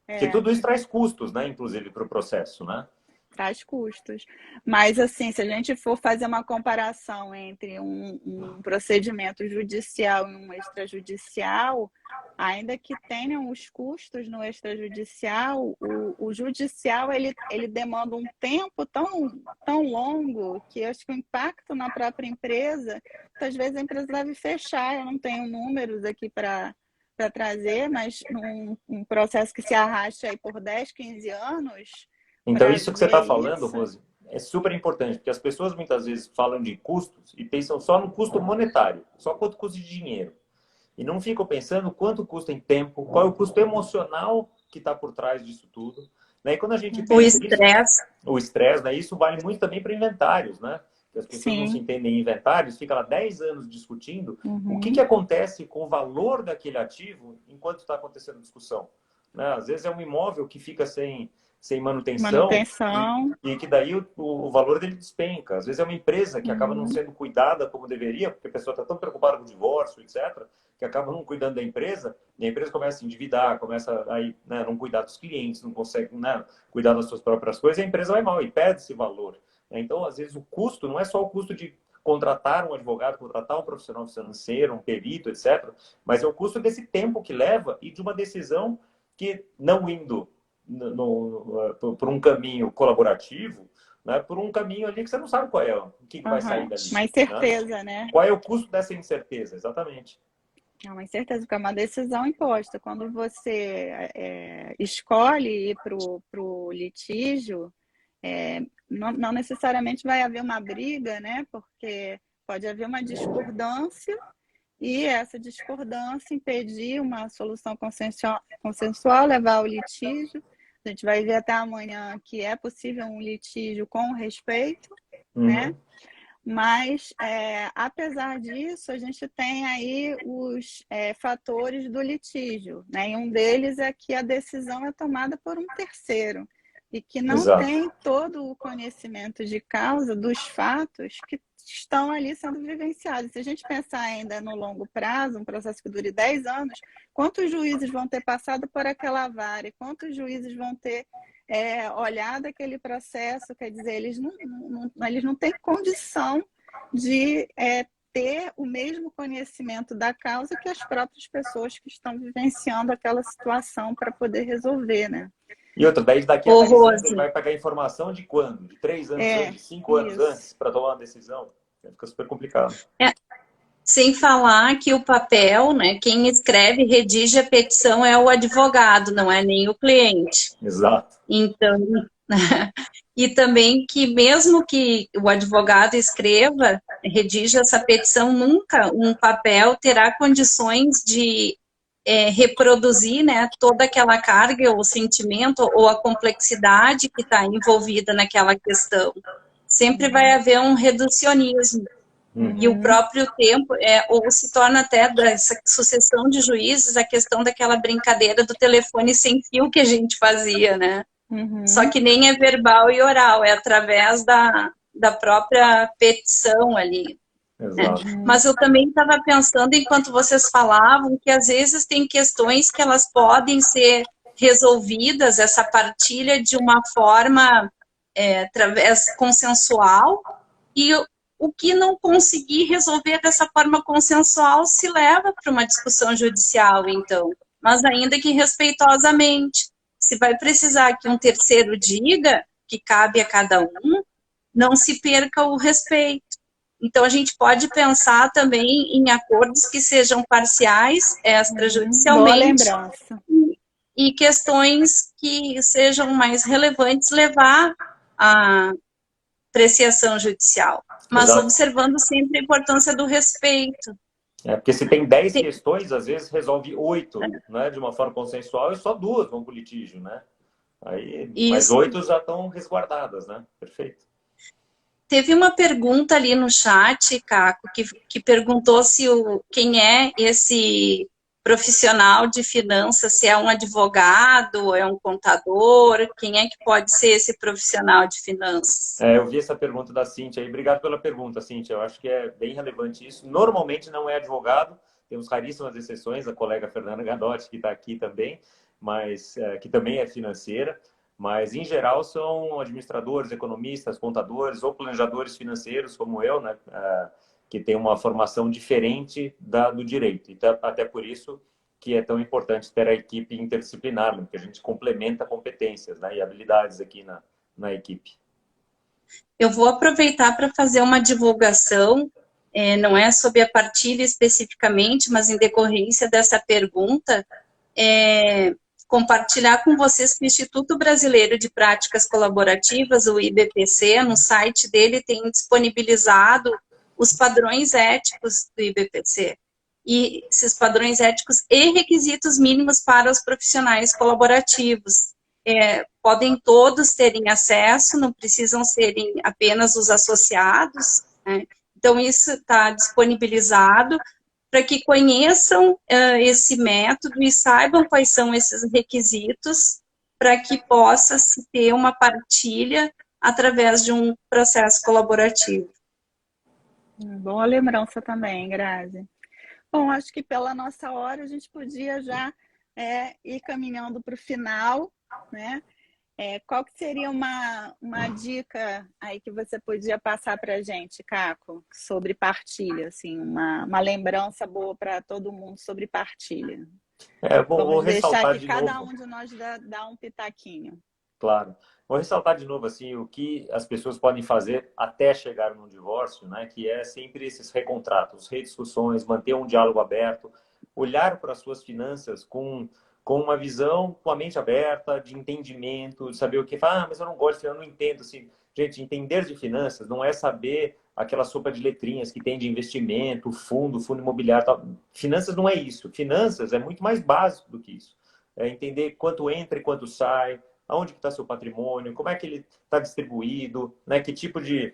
Porque tudo isso traz custos, né, inclusive, para o processo, né? Traz custos. Mas, assim, se a gente for fazer uma comparação entre um procedimento judicial e um extrajudicial, ainda que tenham os custos no extrajudicial, o judicial ele demanda um tempo tão longo que eu acho que o impacto na própria empresa, muitas vezes a empresa deve fechar. Eu não tenho números aqui para trazer, mas um processo que se arraste aí por 10, 15 anos... Então, isso que você está falando, Rose, é super importante, porque as pessoas muitas vezes falam de custos e pensam só no custo monetário, só quanto custa de dinheiro. E não ficam pensando quanto custa em tempo, qual é o custo emocional que está por trás disso tudo. Né? E quando a gente pensa o estresse, né? Isso vale muito também para inventários, né? Que as pessoas não se entendem em inventários, fica lá 10 anos discutindo o que acontece com o valor daquele ativo enquanto está acontecendo a discussão. Né? Às vezes é um imóvel que fica sem manutenção. E que daí o valor dele despenca. Às vezes é uma empresa que acaba não sendo cuidada como deveria, porque a pessoa está tão preocupada com o divórcio, etc., que acaba não cuidando da empresa, e a empresa começa a se endividar, começa a não cuidar dos clientes, não consegue, né, cuidar das suas próprias coisas, e a empresa vai mal e perde esse valor. Então, às vezes, o custo não é só o custo de contratar um advogado, contratar um profissional financeiro, um perito, etc., mas é o custo desse tempo que leva e de uma decisão que, não indo por um caminho colaborativo, né, por um caminho ali que você não sabe qual é, o que vai sair dali. Uma incerteza, né? Qual é o custo dessa incerteza? Exatamente. É uma incerteza, porque é uma decisão imposta. Quando você escolhe ir para o litígio, não necessariamente vai haver uma briga, né? Porque pode haver uma discordância e essa discordância impedir uma solução consensual, levar ao litígio. A gente vai ver até amanhã que é possível um litígio com respeito, né? Mas, apesar disso, a gente tem aí os fatores do litígio, né? E um deles é que a decisão é tomada por um terceiro e que não tem todo o conhecimento de causa dos fatos que estão ali sendo vivenciados. Se a gente pensar ainda no longo prazo, um processo que dure 10 anos, quantos juízes vão ter passado por aquela vara e quantos juízes vão ter olhado aquele processo? Quer dizer, eles não têm condição de ter o mesmo conhecimento da causa que as próprias pessoas que estão vivenciando aquela situação para poder resolver, né? E outra, daí daqui a 10 anos ele vai pegar informação de quando? De 3 anos antes, de 5 anos antes, para tomar uma decisão. Fica super complicado. Sem falar que o papel, né, quem escreve, redige a petição é o advogado, não é nem o cliente. Exato. Então, e também que mesmo que o advogado escreva, redija essa petição, nunca um papel terá condições de reproduzir, né, toda aquela carga, ou sentimento, ou a complexidade que está envolvida naquela questão. Sempre vai haver um reducionismo. E o próprio tempo, ou se torna até dessa sucessão de juízes a questão daquela brincadeira do telefone sem fio que a gente fazia, né? Só que nem é verbal e oral, é através da própria petição ali. Exato. Mas eu também estava pensando, enquanto vocês falavam, que às vezes tem questões que elas podem ser resolvidas, essa partilha, de uma forma através consensual, e o que não conseguir resolver dessa forma consensual se leva para uma discussão judicial, então. Mas ainda que respeitosamente. Se vai precisar que um terceiro diga que cabe a cada um, não se perca o respeito. Então, a gente pode pensar também em acordos que sejam parciais, extrajudicialmente, e questões que sejam mais relevantes levar à apreciação judicial, mas observando sempre a importância do respeito. Porque se tem 10 questões, às vezes resolve 8, né, de uma forma consensual, e só 2 vão para o litígio, né? Aí, mas 8 já estão resguardadas, né? Perfeito. Teve uma pergunta ali no chat, Caco, que perguntou se quem é esse profissional de finanças, se é um advogado, é um contador, quem é que pode ser esse profissional de finanças? Eu vi essa pergunta da Cíntia aí. Obrigado pela pergunta, Cíntia. Eu acho que é bem relevante isso. Normalmente não é advogado, temos raríssimas exceções, a colega Fernanda Gadotti, que está aqui também, mas que também é financeira, mas em geral são administradores, economistas, contadores ou planejadores financeiros, como eu, né, que tem uma formação diferente do direito. Então, até por isso que é tão importante ter a equipe interdisciplinar, né, porque a gente complementa competências, né, e habilidades aqui na equipe. Eu vou aproveitar para fazer uma divulgação, não é sobre a partilha especificamente, mas em decorrência dessa pergunta, compartilhar com vocês que o Instituto Brasileiro de Práticas Colaborativas, o IBPC, no site dele tem disponibilizado os padrões éticos do IBPC. E esses padrões éticos e requisitos mínimos para os profissionais colaborativos. Podem todos terem acesso, não precisam serem apenas os associados, né? Então, isso está disponibilizado para que conheçam esse método e saibam quais são esses requisitos para que possa se ter uma partilha através de um processo colaborativo. Boa lembrança também, Grazi. Bom, acho que pela nossa hora a gente podia já ir caminhando para o final, né? Qual que seria uma dica aí que você podia passar para a gente, Caco, sobre partilha, assim, uma lembrança boa para todo mundo sobre partilha? Vou Vamos deixar ressaltar que de cada novo. um de nós dá um pitaquinho. Claro. Vou ressaltar de novo assim o que as pessoas podem fazer até chegar num divórcio, né? Que é sempre esses recontratos, rediscussões, manter um diálogo aberto, olhar para as suas finanças com uma visão, com a mente aberta, de entendimento, de saber o que fala, mas eu não gosto, eu não entendo assim. Gente, entender de finanças não é saber aquela sopa de letrinhas que tem de investimento, fundo imobiliário, tal. Finanças não é isso. Finanças é muito mais básico do que isso. É entender quanto entra e quanto sai, aonde que está seu patrimônio, como é que ele está distribuído, né? Que tipo de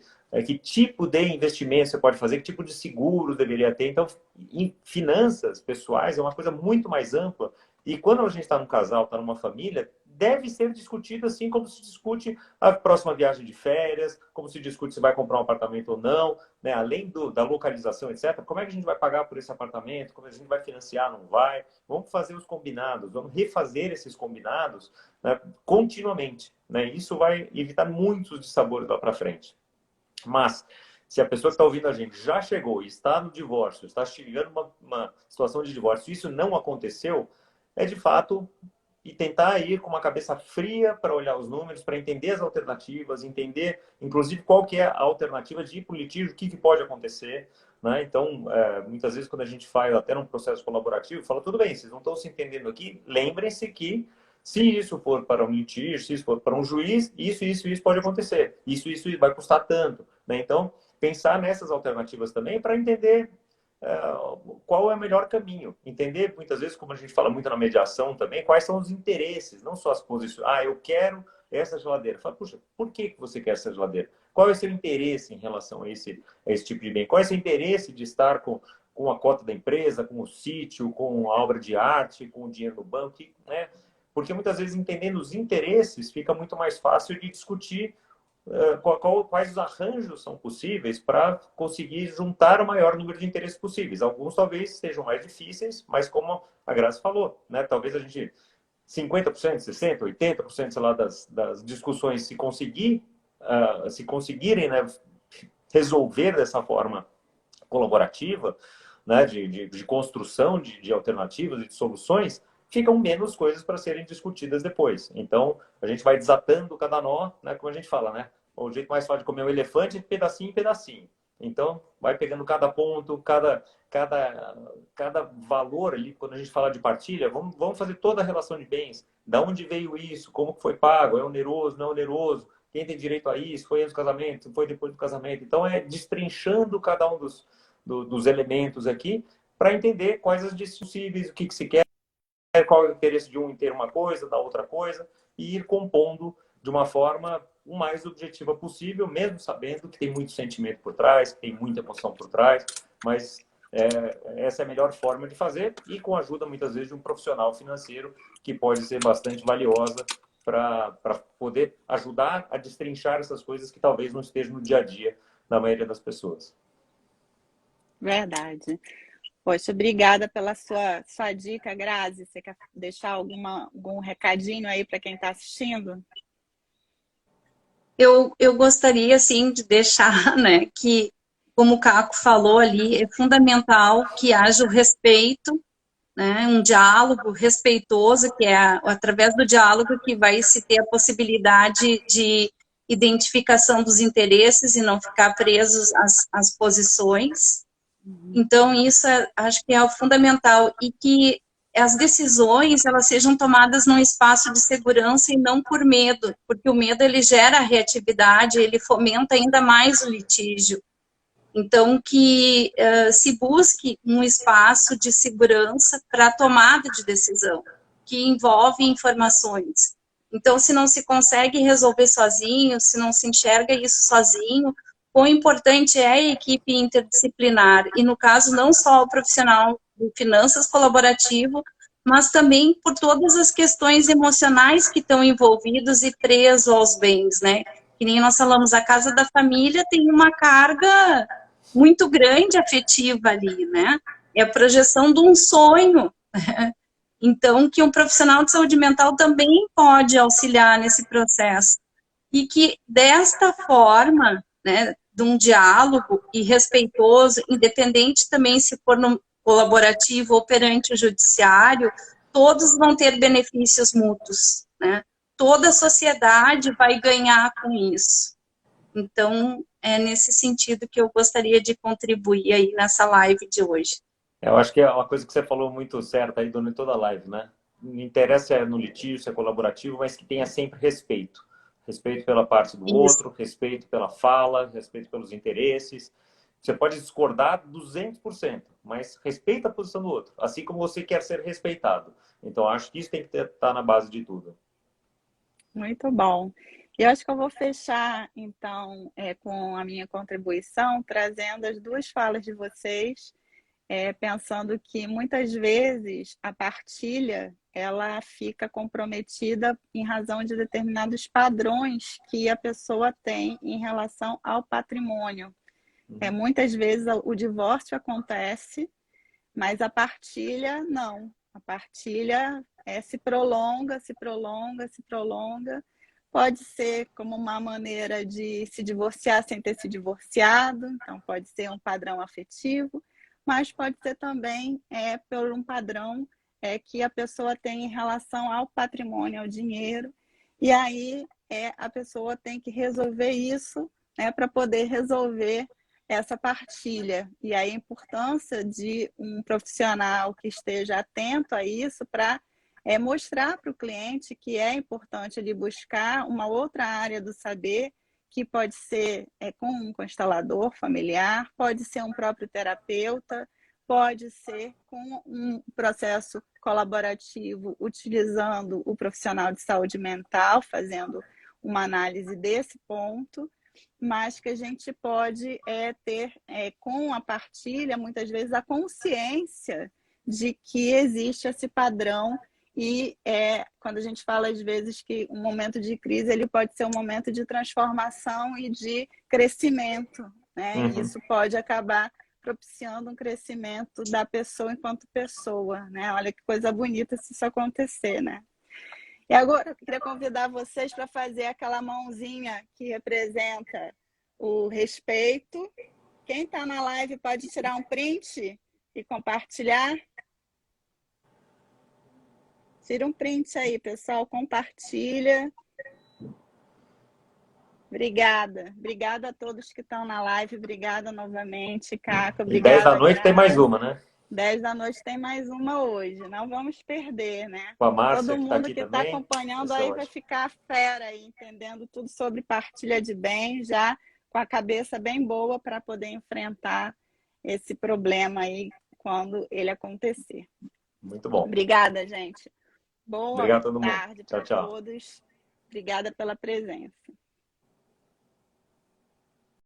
investimento você pode fazer, que tipo de seguro deveria ter. Então, em finanças pessoais é uma coisa muito mais ampla. E quando a gente está num casal, está numa família, deve ser discutido assim como se discute a próxima viagem de férias, como se discute se vai comprar um apartamento ou não, né? Além da localização, etc. Como é que a gente vai pagar por esse apartamento? Como a gente vai financiar? Não vai? Vamos fazer os combinados, vamos refazer esses combinados, né, continuamente, né? Isso vai evitar muitos dissabores lá para frente. Mas se a pessoa que está ouvindo a gente já chegou e está no divórcio, está chegando uma situação de divórcio, isso não aconteceu, é de fato e tentar ir com uma cabeça fria para olhar os números, para entender as alternativas, entender, inclusive, qual que é a alternativa de ir para o litígio, o que pode acontecer, né? Então, muitas vezes, quando a gente faz até num processo colaborativo, fala, tudo bem, vocês não estão se entendendo aqui, lembrem-se que se isso for para um litígio, se isso for para um juiz, isso pode acontecer. Isso vai custar tanto, né? Então, pensar nessas alternativas também para entender qual é o melhor caminho. Entender, muitas vezes, como a gente fala muito na mediação também, quais são os interesses, não só as posições. Ah, eu quero essa geladeira. Fala, puxa, por que você quer essa geladeira? Qual é o seu interesse em relação a esse tipo de bem? Qual é o seu interesse de estar com a cota da empresa, com o sítio, com a obra de arte, com o dinheiro no banco, né? Porque muitas vezes, entendendo os interesses, fica muito mais fácil de discutir quais os arranjos são possíveis para conseguir juntar o maior número de interesses possíveis. Alguns talvez sejam mais difíceis, mas como a Graça falou, né? Talvez a gente 50%, 60%, 80%, sei lá, das discussões se conseguirem, né, resolver dessa forma colaborativa, né, de construção de alternativas e de soluções, ficam menos coisas para serem discutidas depois. Então, a gente vai desatando cada nó, né, como a gente fala, né? O jeito mais fácil de comer um elefante é pedacinho em pedacinho. Então, vai pegando cada ponto, cada valor ali, quando a gente fala de partilha, vamos fazer toda a relação de bens. Da onde veio isso? Como foi pago? É oneroso? Não é oneroso? Quem tem direito a isso? Foi antes do casamento? Foi depois do casamento? Então, é destrinchando cada um dos elementos aqui para entender quais as possíveis, o que se quer, qual é o interesse de um em ter uma coisa, da outra coisa, e ir compondo de uma forma o mais objetiva possível, mesmo sabendo que tem muito sentimento por trás, que tem muita emoção por trás, mas essa é a melhor forma de fazer e com a ajuda, muitas vezes, de um profissional financeiro que pode ser bastante valiosa para poder ajudar a destrinchar essas coisas que talvez não estejam no dia a dia da maioria das pessoas. Verdade. Poxa, obrigada pela sua dica, Grazi. Você quer deixar algum recadinho aí para quem está assistindo? Eu gostaria, assim, de deixar, né, que, como o Caco falou ali, é fundamental que haja o respeito, né, um diálogo respeitoso, que é através do diálogo que vai se ter a possibilidade de identificação dos interesses e não ficar presos às posições. Então, isso acho que é o fundamental, e que as decisões elas sejam tomadas num espaço de segurança e não por medo, porque o medo ele gera a reatividade, ele fomenta ainda mais o litígio. Então, que se busque um espaço de segurança para a tomada de decisão, que envolve informações. Então, se não se consegue resolver sozinho, se não se enxerga isso sozinho, quão importante é a equipe interdisciplinar, e no caso não só o profissional de finanças colaborativo, mas também por todas as questões emocionais que estão envolvidos e presos aos bens, né? Que nem nós falamos, a casa da família tem uma carga muito grande afetiva ali, né? É a projeção de um sonho. Então, que um profissional de saúde mental também pode auxiliar nesse processo. E que, desta forma, né, de um diálogo e respeitoso, independente também se for no colaborativo ou perante o judiciário, todos vão ter benefícios mútuos, né? Toda a sociedade vai ganhar com isso. Então, é nesse sentido que eu gostaria de contribuir aí nessa live de hoje. Eu acho que é uma coisa que você falou muito certa aí durante toda a live, né? Não interessa no litígio, se é colaborativo, mas que tenha sempre respeito. Respeito pela parte do outro, respeito pela fala, respeito pelos interesses. Você pode discordar 200%, mas respeita a posição do outro, assim como você quer ser respeitado. Então, acho que isso tem que estar na base de tudo. Muito bom. Eu acho que eu vou fechar, então, com a minha contribuição, trazendo as duas falas de vocês, pensando que muitas vezes a partilha ela fica comprometida em razão de determinados padrões que a pessoa tem em relação ao patrimônio. Muitas vezes o divórcio acontece, mas a partilha não. A partilha se prolonga, se prolonga, se prolonga. Pode ser como uma maneira de se divorciar sem ter se divorciado, então pode ser um padrão afetivo, mas pode ser também por um padrão que a pessoa tem em relação ao patrimônio, ao dinheiro, e aí a pessoa tem que resolver isso para poder resolver essa partilha. E aí a importância de um profissional que esteja atento a isso para mostrar para o cliente que é importante ele buscar uma outra área do saber, que pode ser com um constelador familiar, pode ser um próprio terapeuta, pode ser com um processo colaborativo, utilizando o profissional de saúde mental, fazendo uma análise desse ponto, mas que a gente pode ter com a partilha, muitas vezes, a consciência de que existe esse padrão e quando a gente fala, às vezes, que um momento de crise ele pode ser um momento de transformação e de crescimento, né? E isso pode acabar propiciando um crescimento da pessoa enquanto pessoa, né? Olha que coisa bonita se isso acontecer, né? E agora eu queria convidar vocês para fazer aquela mãozinha que representa o respeito. Quem está na live pode tirar um print e compartilhar. Tira um print aí, pessoal, compartilha. Obrigada. Obrigada a todos que estão na live. Obrigada novamente, Caco. Obrigada, e 10 da noite tem mais uma, né? 10 da noite tem mais uma hoje. Não vamos perder, né? Com a Márcia, todo mundo que está também, acompanhando aí vai ficar fera aí, entendendo tudo sobre partilha de bens, já com a cabeça bem boa para poder enfrentar esse problema aí quando ele acontecer. Muito bom. Obrigada, gente. Boa Obrigado a todo mundo. tarde para todos. Obrigada pela presença.